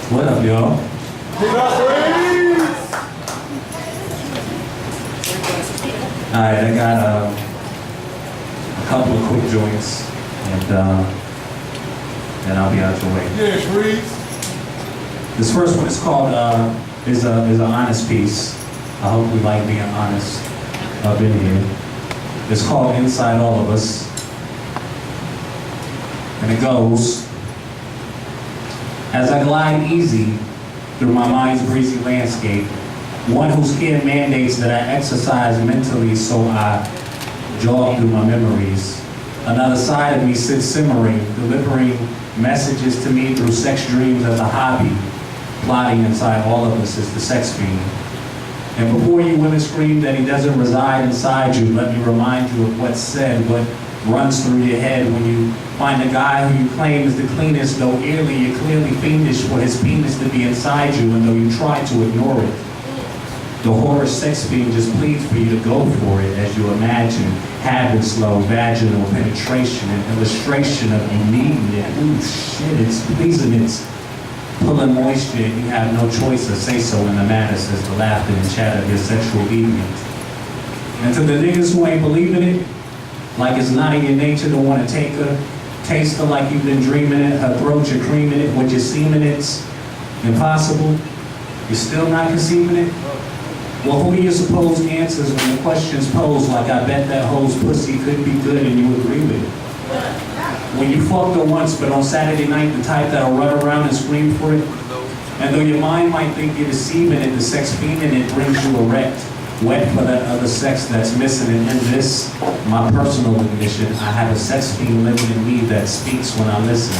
What up, y'all? Alright, I got a couple of quick joints, and then I'll be out your way. Yeah, Breeze. This first one is called, is an honest piece. I hope we like being honest up in here. It's called Inside All of Us. And it goes, as I glide easy through my mind's breezy landscape, one whose care mandates that I exercise mentally so I jog through my memories. Another side of me sits simmering, delivering messages to me through sex dreams as a hobby. Plotting inside all of us is the sex fiend. And before you women scream that he doesn't reside inside you, let me remind you of what's said, what runs through your head when you find a guy who you claim is the cleanest, though eerily you're clearly fiendish for his penis to be inside you, and though you try to ignore it. The horror sex fiend just pleads for you to go for it as you imagine having slow vaginal penetration and illustration of you needing it. Ooh, shit, it's pleasing, it's pulling moisture, and you have no choice to say so in the matter, says the laughter and chatter of your sexual evenings. And to the niggas who ain't believing it, like it's not in your nature to want to take her, taste her like you've been dreaming it, her throat, you're creaming it, what you're seeming it's impossible, you're still not conceiving it? Well, who do you suppose answers when the question's posed like, I bet that hoe's pussy could be good and you agree with it? When you fucked her once, but on Saturday night, the type that'll run around and scream for it, and though your mind might think you're deceiving it, the sex fiend in it brings you erect, wet for that other sex that's missing. And in this, my personal ignition, I have a sex fiend living in me that speaks when I listen.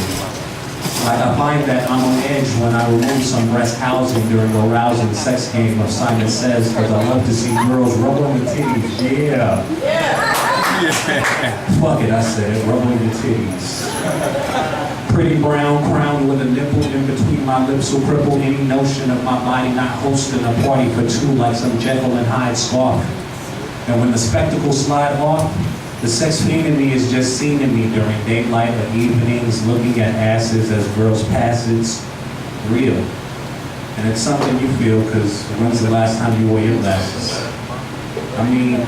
Like I find that I'm on edge when I remove some breast housing during a rousing sex game of Simon Says, because I love to see girls rub on the titties. Yeah. Fuck it, I said it, rub on your titties. Pretty brown crown with a nipple in between my lips will cripple any notion of my body not hosting a party for two like some Jekyll and Hyde scarf. And when the spectacles slide off, the sex fiend in me is just seen in me during daylight or evenings, looking at asses as girls pass. It's real. And it's something you feel, because when's the last time you wore your glasses? I mean,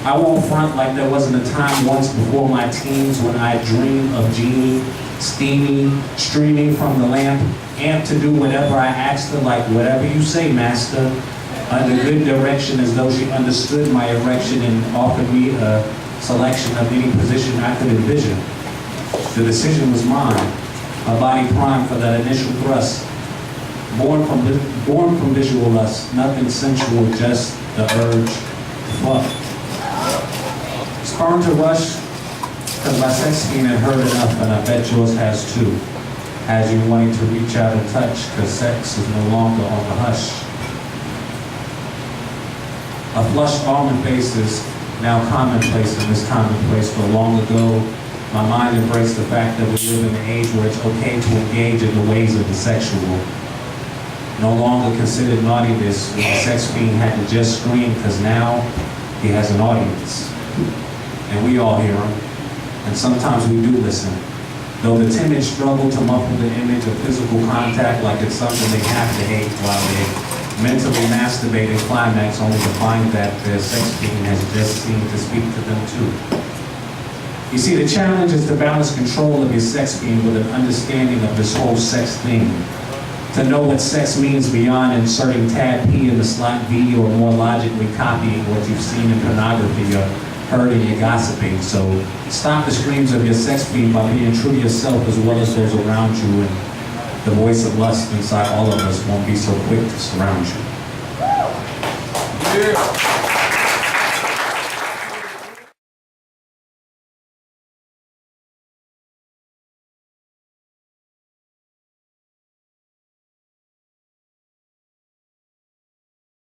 I won't front like there wasn't a time once before my teens when I dreamed of Jeannie, steamy, streaming from the lamp, amped to do whatever I asked her, like whatever you say, master, under good direction, as though she understood my erection and offered me a selection of any position I could envision. The decision was mine, a body primed for that initial thrust, born from visual lust, nothing sensual, just the urge to fuck. Spurned to rush, because my sex fiend had heard enough, and I bet yours has too. Has you wanting to reach out and touch, because sex is no longer on the hush. A flushed almond face is now commonplace in this commonplace, but long ago, my mind embraced the fact that we live in an age where it's okay to engage in the ways of the sexual. No longer considered naughtiness when the sex fiend had to just scream, because now he has an audience. And we all hear him, and sometimes we do listen. Though the timid struggle to muffle the image of physical contact like it's something they have to hate while they mentally masturbate and climax, only to find that their sex fiend has just seemed to speak to them too. You see, the challenge is to balance control of your sex fiend with an understanding of this whole sex thing. To know what sex means beyond inserting tab P in the slot V, or more logically copying what you've seen in pornography or heard in your gossiping. So stop the screams of your sex fiend by being true to yourself as well as those around you, and the voice of lust inside all of us won't be so quick to surround you. Yeah.